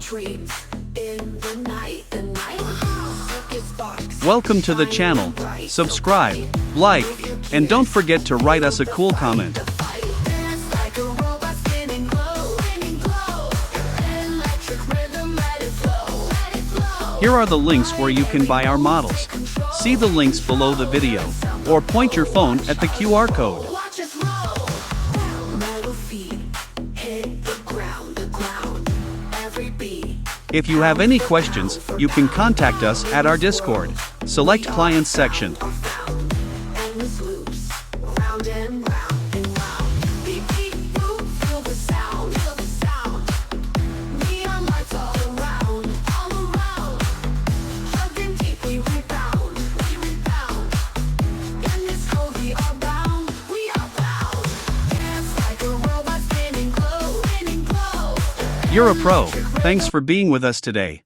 dreams in the night. Circus box. Welcome to the channel. Subscribe, like, and don't forget to write us a cool comment. Dance like a robot spinning glow. Electric rhythm, let it flow. Here are the links where you can buy our models. See the links below the video, or point your phone at the QR code. Watch us roll. Metal feet hit the ground. Every beat. If you have any questions, you can contact us at our Discord. Select Clients section. Endless loops, round and round and round. Beat, beat, boop, feel the sound. Neon lights all around. Hugging deep, we rebound. In this code we are bound. Dance like a robot spinning glow. You're a pro. Thanks for being with us today.